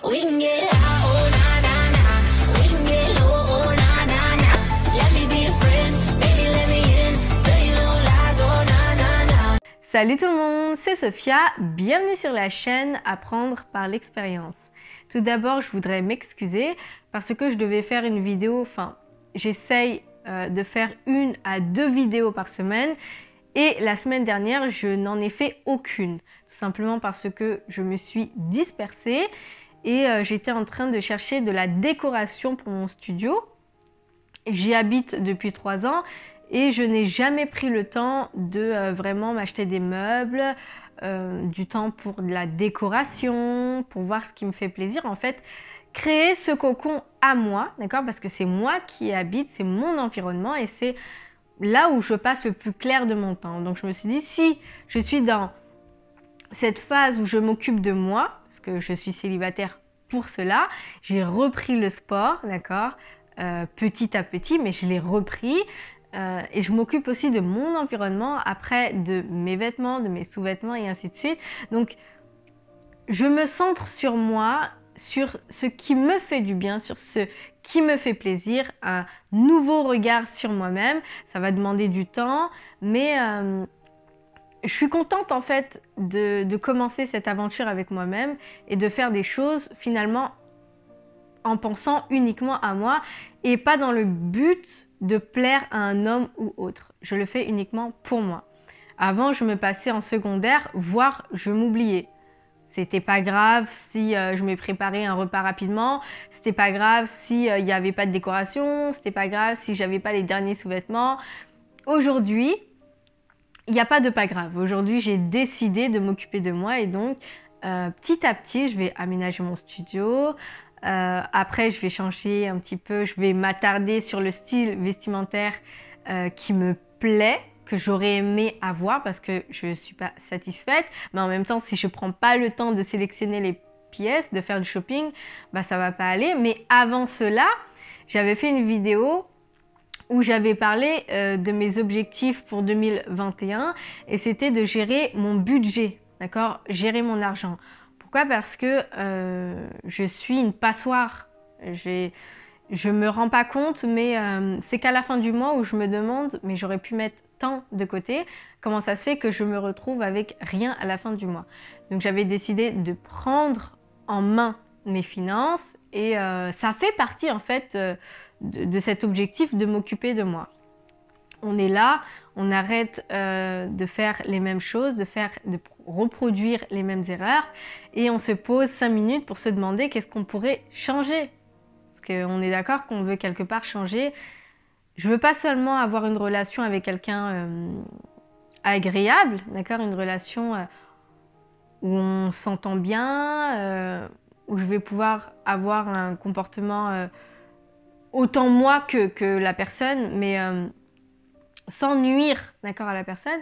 We can get high, oh na na na. We can get low, oh na na na. Let me be a friend, baby let me in. Tell you no lies, oh na na na. Salut tout le monde, c'est Sophia, bienvenue sur la chaîne Apprendre par l'expérience. Tout d'abord, je voudrais m'excuser parce que je devais faire une vidéo, j'essaye de faire 1 à 2 vidéos par semaine et la semaine dernière, je n'en ai fait aucune. Tout simplement parce que je me suis dispersée et j'étais en train de chercher de la décoration pour mon studio. J'y habite depuis 3 ans et je n'ai jamais pris le temps de vraiment m'acheter des meubles, du temps pour de la décoration, pour voir ce qui me fait plaisir. En fait, créer ce cocon à moi, d'accord? Parce que c'est moi qui y habite, c'est mon environnement et c'est là où je passe le plus clair de mon temps. Donc je me suis dit, si je suis dans cette phase où je m'occupe de moi, parce que je suis célibataire pour cela, j'ai repris le sport, d'accord? Petit à petit, mais je l'ai repris. Et je m'occupe aussi de mon environnement, après de mes vêtements, de mes sous-vêtements et ainsi de suite. Donc, je me centre sur moi, sur ce qui me fait du bien, sur ce qui me fait plaisir, un nouveau regard sur moi-même. Ça va demander du temps, mais je suis contente en fait de commencer cette aventure avec moi-même et de faire des choses finalement en pensant uniquement à moi et pas dans le but de plaire à un homme ou autre. Je le fais uniquement pour moi. Avant, je me passais en secondaire, voire je m'oubliais. C'était pas grave si je me préparais un repas rapidement, c'était pas grave si il n'y avait pas de décoration, c'était pas grave si j'avais pas les derniers sous-vêtements. Aujourd'hui, il n'y a pas de pas grave. Aujourd'hui, j'ai décidé de m'occuper de moi et donc petit à petit, je vais aménager mon studio. Après, je vais changer un petit peu, je vais m'attarder sur le style vestimentaire qui me plaît, que j'aurais aimé avoir parce que je ne suis pas satisfaite. Mais en même temps, si je ne prends pas le temps de sélectionner les pièces, de faire du shopping, bah, ça ne va pas aller. Mais avant cela, j'avais fait une vidéo où j'avais parlé de mes objectifs pour 2021 et c'était de gérer mon budget, d'accord? Gérer mon argent. Pourquoi? Parce que je suis une passoire. Je me rends pas compte, mais c'est qu'à la fin du mois où je me demande, mais j'aurais pu mettre tant de côté, comment ça se fait que je me retrouve avec rien à la fin du mois? Donc j'avais décidé de prendre en main mes finances et ça fait partie en fait de cet objectif de m'occuper de moi. On est là, on arrête de faire les mêmes choses, de reproduire les mêmes erreurs et on se pose 5 minutes pour se demander qu'est-ce qu'on pourrait changer. Parce qu'on est d'accord qu'on veut quelque part changer. Je veux pas seulement avoir une relation avec quelqu'un agréable, d'accord, une relation où on s'entend bien, où je vais pouvoir avoir un comportement autant moi que la personne, mais sans nuire, d'accord, à la personne.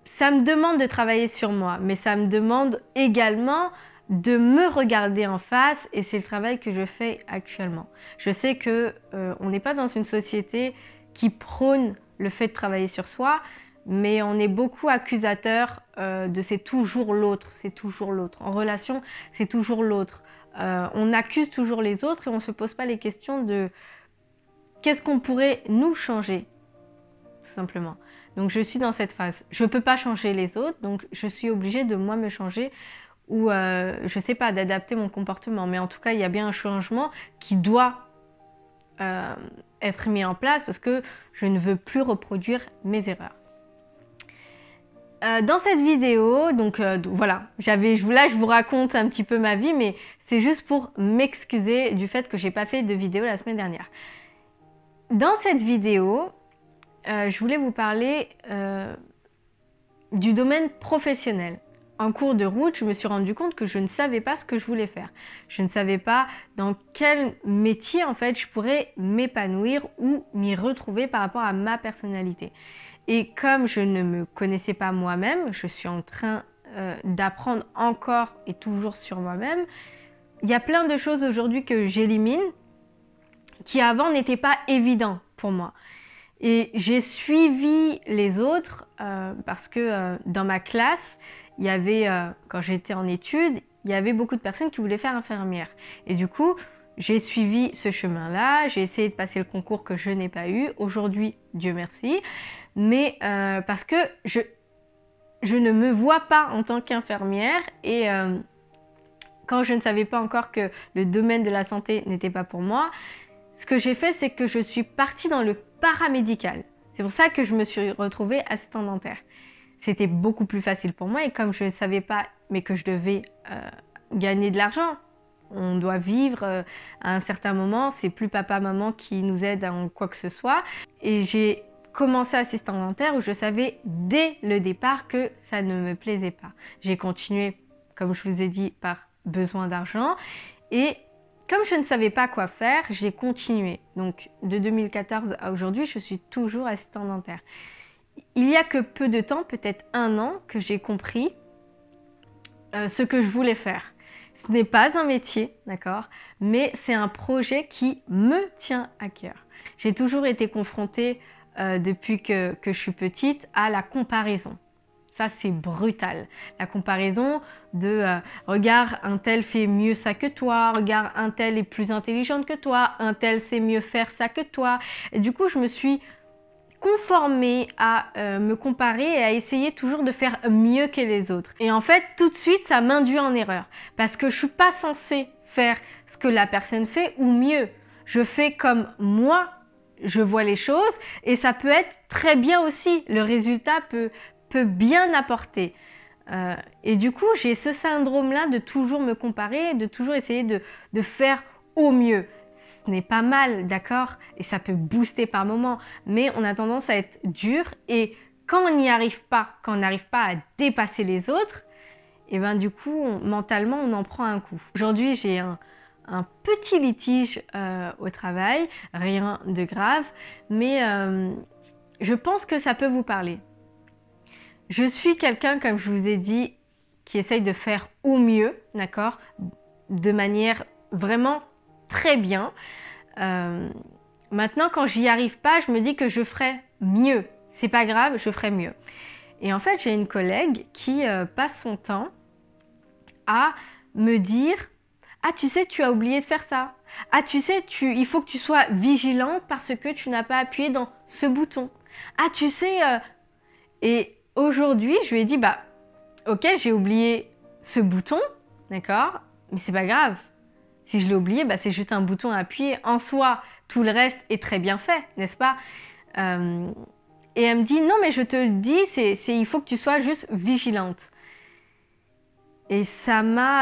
Ça me demande de travailler sur moi, mais ça me demande également de me regarder en face et c'est le travail que je fais actuellement. Je sais que on n'est pas dans une société qui prône le fait de travailler sur soi, mais on est beaucoup accusateurs de c'est toujours l'autre, c'est toujours l'autre. En relation, c'est toujours l'autre. On accuse toujours les autres et on ne se pose pas les questions de qu'est-ce qu'on pourrait nous changer, tout simplement. Donc je suis dans cette phase. Je ne peux pas changer les autres, donc je suis obligée de moi me changer ou je ne sais pas, d'adapter mon comportement. Mais en tout cas, il y a bien un changement qui doit être mis en place parce que je ne veux plus reproduire mes erreurs. Dans cette vidéo, donc voilà, là je vous raconte un petit peu ma vie, mais c'est juste pour m'excuser du fait que j'ai pas fait de vidéo la semaine dernière. Dans cette vidéo, je voulais vous parler du domaine professionnel. En cours de route, je me suis rendu compte que je ne savais pas ce que je voulais faire. Je ne savais pas dans quel métier en fait je pourrais m'épanouir ou m'y retrouver par rapport à ma personnalité. Et comme je ne me connaissais pas moi-même, je suis en train d'apprendre encore et toujours sur moi-même. Il y a plein de choses aujourd'hui que j'élimine qui avant n'étaient pas évidents pour moi. Et j'ai suivi les autres parce que dans ma classe, il y avait, quand j'étais en études, il y avait beaucoup de personnes qui voulaient faire infirmière. Et du coup, j'ai suivi ce chemin-là, j'ai essayé de passer le concours que je n'ai pas eu. Aujourd'hui, Dieu merci. Mais parce que je ne me vois pas en tant qu'infirmière et quand je ne savais pas encore que le domaine de la santé n'était pas pour moi, ce que j'ai fait, c'est que je suis partie dans le paramédical. C'est pour ça que je me suis retrouvée assistante dentaire. C'était beaucoup plus facile pour moi et comme je ne savais pas, mais que je devais gagner de l'argent, on doit vivre à un certain moment, c'est plus papa, maman qui nous aide en quoi que ce soit. Et j'ai commencé assistante dentaire où je savais dès le départ que ça ne me plaisait pas. J'ai continué, comme je vous ai dit, par besoin d'argent et comme je ne savais pas quoi faire, j'ai continué. Donc de 2014 à aujourd'hui, je suis toujours assistante dentaire. Il y a que peu de temps, peut-être 1 an, que j'ai compris ce que je voulais faire. Ce n'est pas un métier, d'accord, mais c'est un projet qui me tient à cœur. J'ai toujours été confrontée depuis que je suis petite à la comparaison. Ça, c'est brutal. La comparaison de regarde, un tel fait mieux ça que toi, regarde, un tel est plus intelligente que toi, un tel sait mieux faire ça que toi. Et du coup, je me suis conformée à me comparer et à essayer toujours de faire mieux que les autres. Et en fait, tout de suite, ça m'induit en erreur. Parce que je ne suis pas censée faire ce que la personne fait ou mieux. Je fais comme moi, je vois les choses et ça peut être très bien aussi. Le résultat peut bien apporter. Et du coup, j'ai ce syndrome-là de toujours me comparer, de toujours essayer de faire au mieux. Ce n'est pas mal, d'accord? Et ça peut booster par moments, mais on a tendance à être dur et quand on n'y arrive pas, quand on n'arrive pas à dépasser les autres, et ben du coup, mentalement, on en prend un coup. Aujourd'hui, j'ai un petit litige au travail, rien de grave, mais je pense que ça peut vous parler. Je suis quelqu'un, comme je vous ai dit, qui essaye de faire au mieux, d'accord, de manière vraiment très bien. Maintenant, quand j'y arrive pas, je me dis que je ferai mieux. C'est pas grave, je ferai mieux. Et en fait, j'ai une collègue qui passe son temps à me dire « Ah, tu sais, tu as oublié de faire ça. Ah, tu sais, il faut que tu sois vigilante parce que tu n'as pas appuyé dans ce bouton. Ah, tu sais... Et aujourd'hui, je lui ai dit, bah, ok, j'ai oublié ce bouton, d'accord, mais c'est pas grave. Si je l'ai oublié, bah, c'est juste un bouton à appuyer. En soi, tout le reste est très bien fait, n'est-ce pas? Et elle me dit, non, mais je te le dis, il faut que tu sois juste vigilante. Et ça m'a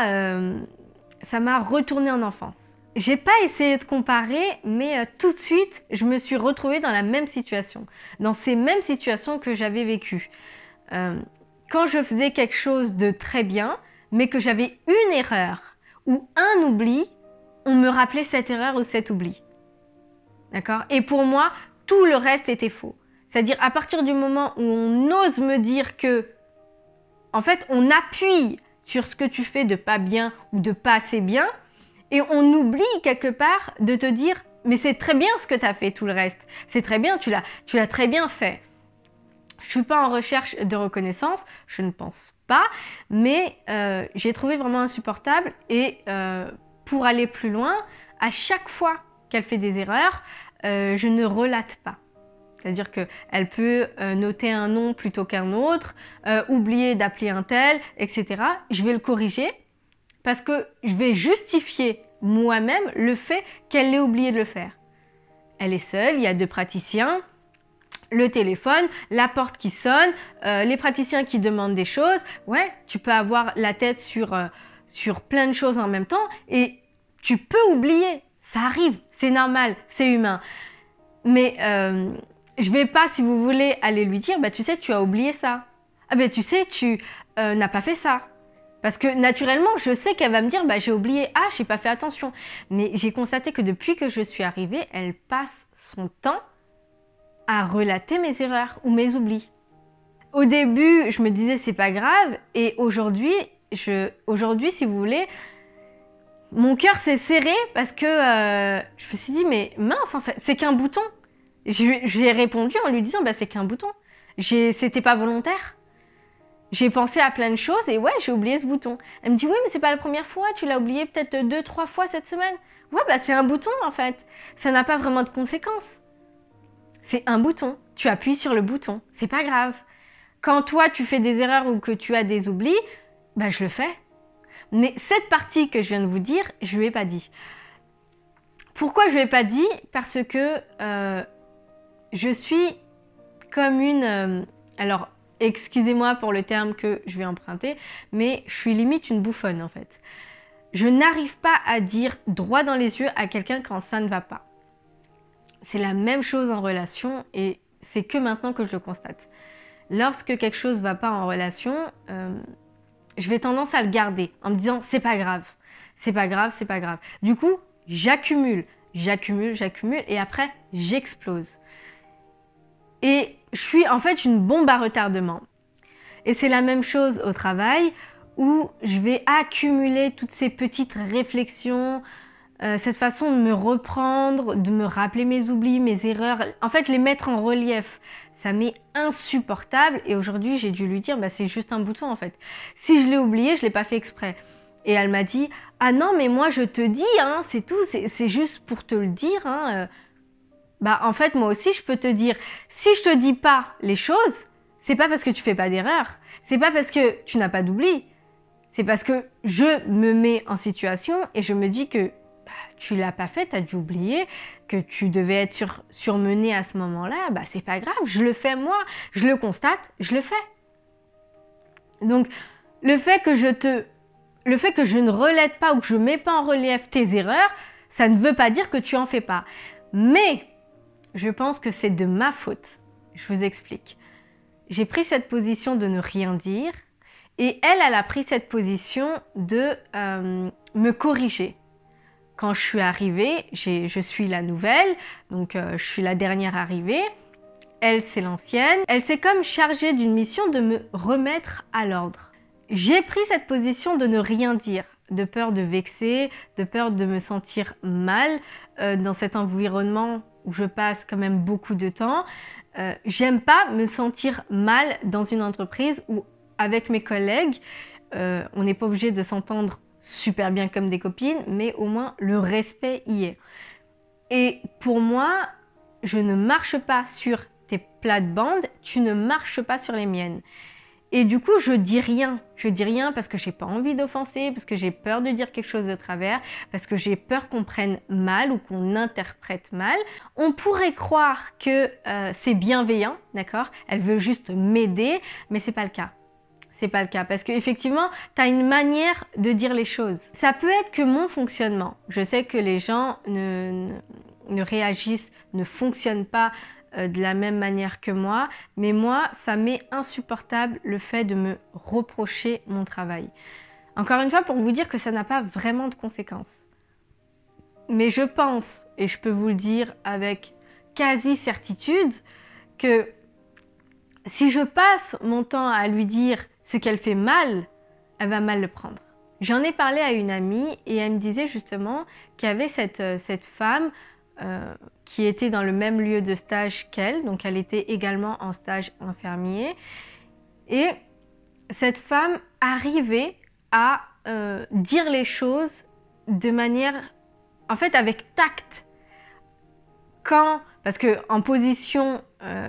retourné en enfance. J'ai pas essayé de comparer, mais tout de suite, je me suis retrouvée dans la même situation, dans ces mêmes situations que j'avais vécues. Quand je faisais quelque chose de très bien, mais que j'avais une erreur ou un oubli, on me rappelait cette erreur ou cet oubli. D'accord? Et pour moi, tout le reste était faux. C'est-à-dire, à partir du moment où on ose me dire que, en fait, on appuie sur ce que tu fais de pas bien ou de pas assez bien, et on oublie quelque part de te dire « mais c'est très bien ce que tu as fait, tout le reste. C'est très bien, tu l'as très bien fait. » Je ne suis pas en recherche de reconnaissance, je ne pense pas, mais j'ai trouvé vraiment insupportable et pour aller plus loin, à chaque fois qu'elle fait des erreurs, je ne relate pas. C'est-à-dire qu'elle peut noter un nom plutôt qu'un autre, oublier d'appeler un tel, etc. Je vais le corriger parce que je vais justifier moi-même le fait qu'elle ait oublié de le faire. Elle est seule, il y a 2 praticiens, le téléphone, la porte qui sonne, les praticiens qui demandent des choses. Ouais, tu peux avoir la tête sur plein de choses en même temps et tu peux oublier. Ça arrive, c'est normal, c'est humain. Mais je vais pas, si vous voulez, aller lui dire, bah tu sais, tu as oublié ça. Ah ben tu sais, tu n'as pas fait ça. Parce que naturellement, je sais qu'elle va me dire, bah j'ai oublié, ah j'ai pas fait attention. Mais j'ai constaté que depuis que je suis arrivée, elle passe son temps à relater mes erreurs ou mes oublis. Au début, je me disais c'est pas grave et aujourd'hui, si vous voulez, mon cœur s'est serré parce que je me suis dit mais mince en fait, c'est qu'un bouton. J'ai répondu en lui disant bah c'est qu'un bouton. C'était pas volontaire. j'ai pensé à plein de choses et ouais, j'ai oublié ce bouton. Elle me dit, oui, mais c'est pas la première fois, tu l'as oublié peut-être 2-3 fois cette semaine. Ouais, bah c'est un bouton en fait. Ça n'a pas vraiment de conséquences. C'est un bouton. Tu appuies sur le bouton. C'est pas grave. Quand toi, tu fais des erreurs ou que tu as des oublis, bah je le fais. Mais cette partie que je viens de vous dire, je lui ai pas dit. Pourquoi je lui ai pas dit? Parce que je suis comme une... alors, excusez-moi pour le terme que je vais emprunter, mais je suis limite une bouffonne en fait. Je n'arrive pas à dire droit dans les yeux à quelqu'un quand ça ne va pas. C'est la même chose en relation et c'est que maintenant que je le constate. Lorsque quelque chose ne va pas en relation, je vais tendance à le garder en me disant c'est pas grave, c'est pas grave, c'est pas grave. Du coup, j'accumule et après j'explose. Et je suis en fait une bombe à retardement. Et c'est la même chose au travail où je vais accumuler toutes ces petites réflexions, cette façon de me reprendre, de me rappeler mes oublis, mes erreurs, en fait les mettre en relief. Ça m'est insupportable et aujourd'hui j'ai dû lui dire bah, c'est juste un bouton en fait. Si je l'ai oublié, je ne l'ai pas fait exprès. Et elle m'a dit ah non mais moi je te dis, hein, c'est tout, c'est juste pour te le dire. Hein. Bah en fait moi aussi je peux te dire, si je te dis pas les choses, c'est pas parce que tu fais pas d'erreur, c'est pas parce que tu n'as pas d'oubli, c'est parce que je me mets en situation et je me dis que bah, tu l'as pas fait, tu as dû oublier, que tu devais être surmené à ce moment-là, bah c'est pas grave, je le fais moi, je le constate, je le fais. Donc le fait que je ne relève pas ou que je mets pas en relief tes erreurs, ça ne veut pas dire que tu en fais pas. Mais je pense que c'est de ma faute. Je vous explique. J'ai pris cette position de ne rien dire et elle a pris cette position de me corriger. Quand je suis arrivée, je suis la nouvelle, donc je suis la dernière arrivée. Elle, c'est l'ancienne. Elle s'est comme chargée d'une mission de me remettre à l'ordre. J'ai pris cette position de ne rien dire, de peur de vexer, de peur de me sentir mal dans cet environnement où je passe quand même beaucoup de temps. J'aime pas me sentir mal dans une entreprise où avec mes collègues, on n'est pas obligé de s'entendre super bien comme des copines, mais au moins le respect y est. Et pour moi, je ne marche pas sur tes plates-bandes, tu ne marches pas sur les miennes. Et du coup, je dis rien. Je dis rien parce que j'ai pas envie d'offenser, parce que j'ai peur de dire quelque chose de travers, parce que j'ai peur qu'on prenne mal ou qu'on interprète mal. On pourrait croire que c'est bienveillant, d'accord? Elle veut juste m'aider, mais c'est pas le cas. C'est pas le cas parce qu'effectivement, tu as une manière de dire les choses. Ça peut être que mon fonctionnement. Je sais que les gens ne réagissent, ne fonctionnent pas de la même manière que moi, mais moi, ça m'est insupportable le fait de me reprocher mon travail. Encore une fois, pour vous dire que ça n'a pas vraiment de conséquences. Mais je pense, et je peux vous le dire avec quasi certitude, que si je passe mon temps à lui dire ce qu'elle fait mal, elle va mal le prendre. J'en ai parlé à une amie et elle me disait justement qu'il y avait cette femme qui était dans le même lieu de stage qu'elle, donc elle était également en stage infirmier. Et cette femme arrivait à dire les choses de manière, en fait avec tact. Parce qu'en position,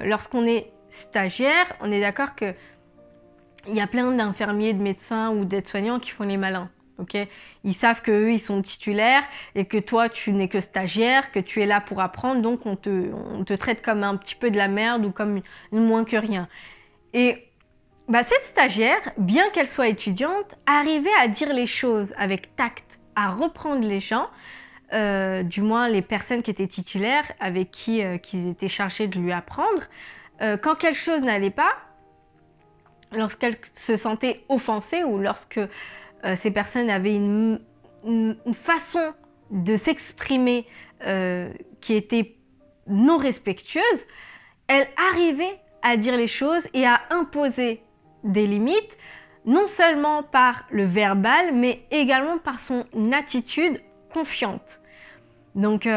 lorsqu'on est stagiaire, on est d'accord que il y a plein d'infirmiers, de médecins ou d'aides-soignants qui font les malins. Okay, ils savent qu'eux, ils sont titulaires et que toi, tu n'es que stagiaire, que tu es là pour apprendre, donc on te traite comme un petit peu de la merde ou comme moins que rien. Et bah, cette stagiaire, bien qu'elle soit étudiante, arrivait à dire les choses avec tact, à reprendre les gens, du moins les personnes qui étaient titulaires, avec qui ils étaient chargés de lui apprendre. Quand quelque chose n'allait pas, lorsqu'elle se sentait offensée ou lorsque ces personnes avaient une façon de s'exprimer qui était non respectueuse, elle arrivait à dire les choses et à imposer des limites, non seulement par le verbal, mais également par son attitude confiante. Donc,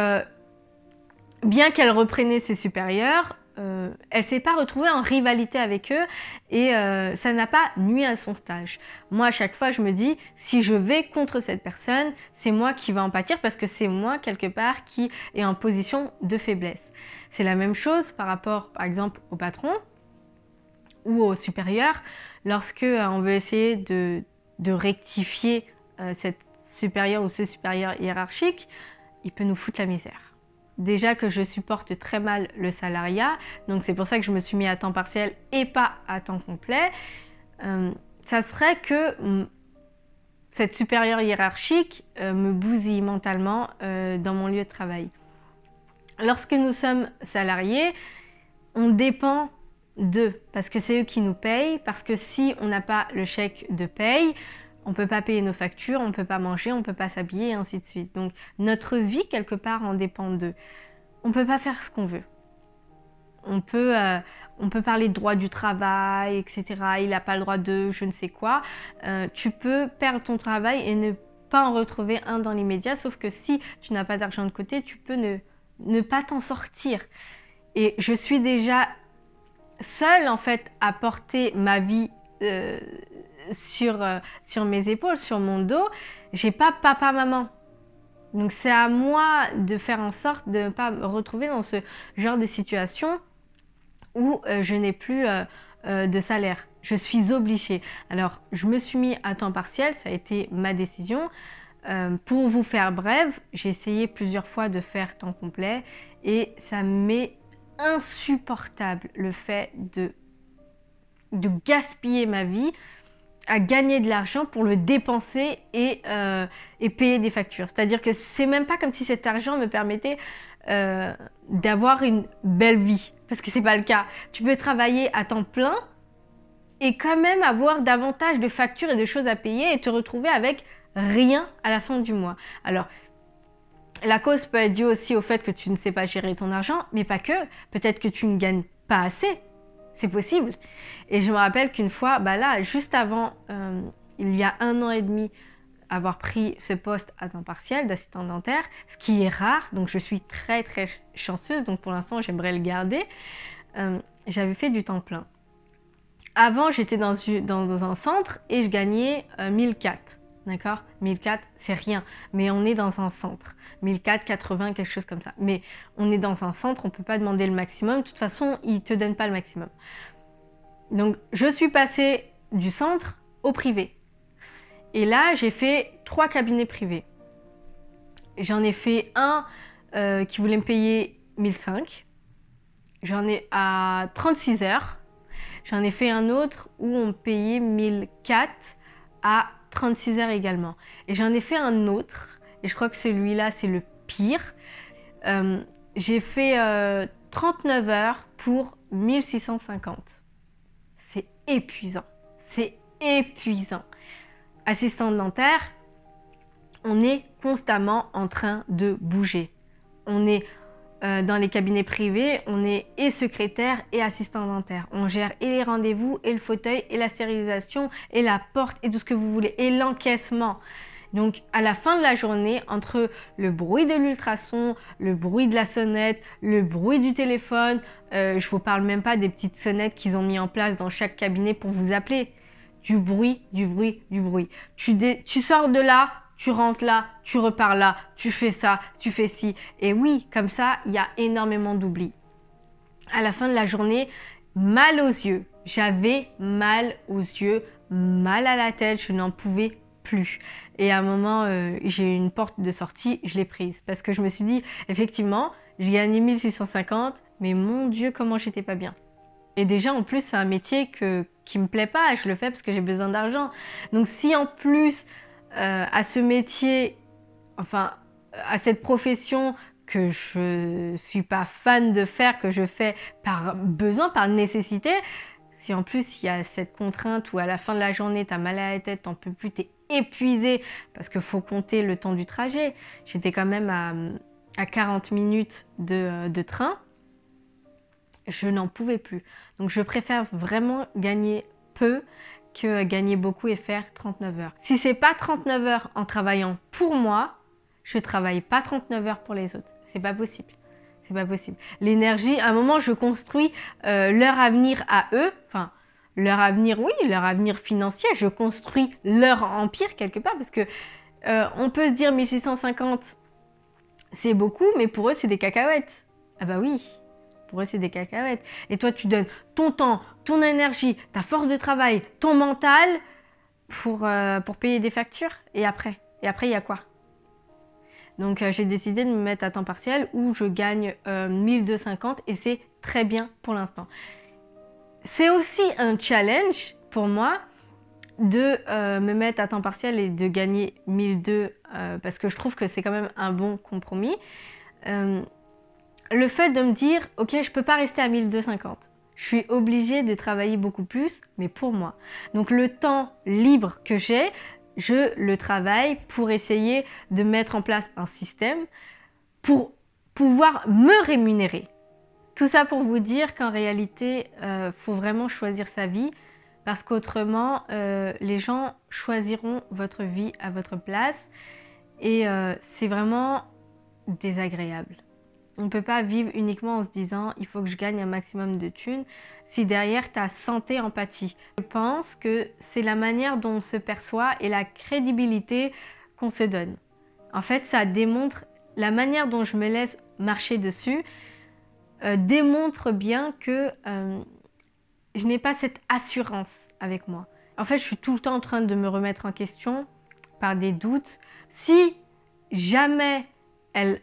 bien qu'elle reprenait ses supérieurs, elle s'est pas retrouvée en rivalité avec eux et ça n'a pas nui à son stage. Moi, à chaque fois, je me dis, si je vais contre cette personne, c'est moi qui vais en pâtir parce que c'est moi, quelque part, qui est en position de faiblesse. C'est la même chose par rapport, par exemple, au patron ou au supérieur. Lorsque on veut essayer de rectifier cette supérieure ou ce supérieur hiérarchique, il peut nous foutre la misère. Déjà que je supporte très mal le salariat, donc c'est pour ça que je me suis mis à temps partiel et pas à temps complet. Ça serait que cette supérieure hiérarchique me bousille mentalement dans mon lieu de travail. Lorsque nous sommes salariés, on dépend d'eux parce que c'est eux qui nous payent, parce que si on n'a pas le chèque de paye, on ne peut pas payer nos factures, on ne peut pas manger, on ne peut pas s'habiller et ainsi de suite. Donc notre vie, quelque part, en dépend d'eux. On ne peut pas faire ce qu'on veut. On peut parler de droit du travail, etc. Il n'a pas le droit de je ne sais quoi. Tu peux perdre ton travail et ne pas en retrouver un dans l'immédiat, sauf que si tu n'as pas d'argent de côté, tu peux ne pas t'en sortir. Et je suis déjà seule, en fait, à porter ma vie sur mes épaules, sur mon dos. J'ai pas papa, maman. Donc c'est à moi de faire en sorte de ne pas me retrouver dans ce genre de situation où je n'ai plus de salaire. Je suis obligée. Alors je me suis mis à temps partiel, ça a été ma décision. Pour vous faire bref, j'ai essayé plusieurs fois de faire temps complet et ça m'est insupportable le fait de gaspiller ma vie à gagner de l'argent pour le dépenser et payer des factures. C'est-à-dire que c'est même pas comme si cet argent me permettait d'avoir une belle vie, parce que c'est pas le cas. Tu peux travailler à temps plein et quand même avoir davantage de factures et de choses à payer et te retrouver avec rien à la fin du mois. Alors, la cause peut être due aussi au fait que tu ne sais pas gérer ton argent, mais pas que. Peut-être que tu ne gagnes pas assez. C'est possible. Et je me rappelle qu'une fois, là, juste avant, il y a 1 an et demi, avoir pris ce poste à temps partiel d'assistante dentaire, ce qui est rare, donc je suis très très chanceuse, donc pour l'instant j'aimerais le garder. J'avais fait du temps plein. Avant, j'étais dans un centre et je gagnais 1004. D'accord, 1004, c'est rien, mais on est dans un centre. 1004, 80, quelque chose comme ça. Mais on est dans un centre, on ne peut pas demander le maximum. De toute façon, ils ne te donnent pas le maximum. Donc, je suis passée du centre au privé. Et là, j'ai fait 3 cabinets privés. J'en ai fait un qui voulait me payer 1005. J'en ai à 36 heures. J'en ai fait un autre où on me payait 1004 à 36 heures également. Et j'en ai fait un autre, et je crois que celui-là, c'est le pire. J'ai fait 39 heures pour 1650. C'est épuisant. C'est épuisant. Assistante dentaire, on est constamment en train de bouger. On est dans les cabinets privés, on est et secrétaire et assistant dentaire. On gère et les rendez-vous, et le fauteuil, et la stérilisation, et la porte, et tout ce que vous voulez, et l'encaissement. Donc, à la fin de la journée, entre le bruit de l'ultrason, le bruit de la sonnette, le bruit du téléphone, je vous parle même pas des petites sonnettes qu'ils ont mis en place dans chaque cabinet pour vous appeler. Du bruit, du bruit, du bruit. Tu sors de là, tu rentres là, tu repars là, tu fais ça, tu fais ci. Et oui, comme ça, il y a énormément d'oubli. À la fin de la journée, mal aux yeux. J'avais mal aux yeux, mal à la tête, je n'en pouvais plus. Et à un moment, j'ai eu une porte de sortie, je l'ai prise. Parce que je me suis dit, effectivement, j'ai gagné 1650, mais mon Dieu, comment j'étais pas bien. Et déjà, en plus, c'est un métier qui me plaît pas. Je le fais parce que j'ai besoin d'argent. Donc, si en plus, à ce métier, enfin, à cette profession que je suis pas fan de faire, que je fais par besoin, par nécessité, si en plus il y a cette contrainte où à la fin de la journée, tu as mal à la tête, t'en peux plus, tu es épuisé, parce qu'il faut compter le temps du trajet. J'étais quand même à 40 minutes de train. Je n'en pouvais plus. Donc je préfère vraiment gagner peu que gagner beaucoup et faire 39 heures. Si c'est pas 39 heures en travaillant pour moi, je travaille pas 39 heures pour les autres. C'est pas possible. C'est pas possible. L'énergie, à un moment, je construis leur avenir à eux. Enfin, leur avenir, oui, leur avenir financier. Je construis leur empire quelque part parce que on peut se dire 1650, c'est beaucoup, mais pour eux, c'est des cacahuètes. Ah bah oui, pour eux, c'est des cacahuètes. Et toi, tu donnes ton temps, ton énergie, ta force de travail, ton mental pour payer des factures. Et après, il y a quoi? Donc j'ai décidé de me mettre à temps partiel où je gagne 1250 et c'est très bien pour l'instant. C'est aussi un challenge pour moi de me mettre à temps partiel et de gagner 1200 parce que je trouve que c'est quand même un bon compromis. Le fait de me dire, ok, je peux pas rester à 1250. Je suis obligée de travailler beaucoup plus, mais pour moi. Donc le temps libre que j'ai, je le travaille pour essayer de mettre en place un système pour pouvoir me rémunérer. Tout ça pour vous dire qu'en réalité, faut vraiment choisir sa vie parce qu'autrement, les gens choisiront votre vie à votre place et c'est vraiment désagréable. On ne peut pas vivre uniquement en se disant « il faut que je gagne un maximum de thunes » si derrière ta santé empathie. Je pense que c'est la manière dont on se perçoit et la crédibilité qu'on se donne. En fait, ça démontre, la manière dont je me laisse marcher dessus démontre bien que je n'ai pas cette assurance avec moi. En fait, je suis tout le temps en train de me remettre en question par des doutes. Si jamais elle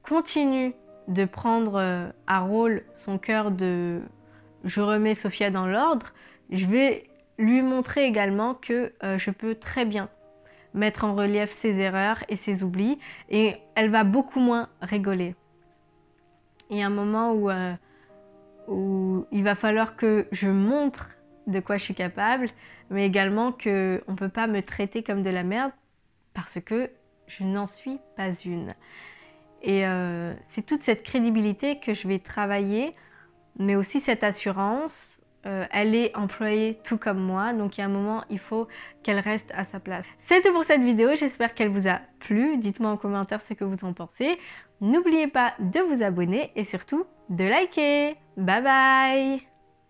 continue de prendre à rôle son cœur de « je remets Sophia dans l'ordre », je vais lui montrer également que je peux très bien mettre en relief ses erreurs et ses oublis et elle va beaucoup moins rigoler. Il y a un moment où il va falloir que je montre de quoi je suis capable, mais également qu'on ne peut pas me traiter comme de la merde parce que je n'en suis pas une. Et c'est toute cette crédibilité que je vais travailler, mais aussi cette assurance. Elle est employée tout comme moi, donc il y a un moment, il faut qu'elle reste à sa place. C'est tout pour cette vidéo, j'espère qu'elle vous a plu. Dites-moi en commentaire ce que vous en pensez. N'oubliez pas de vous abonner et surtout de liker. Bye bye!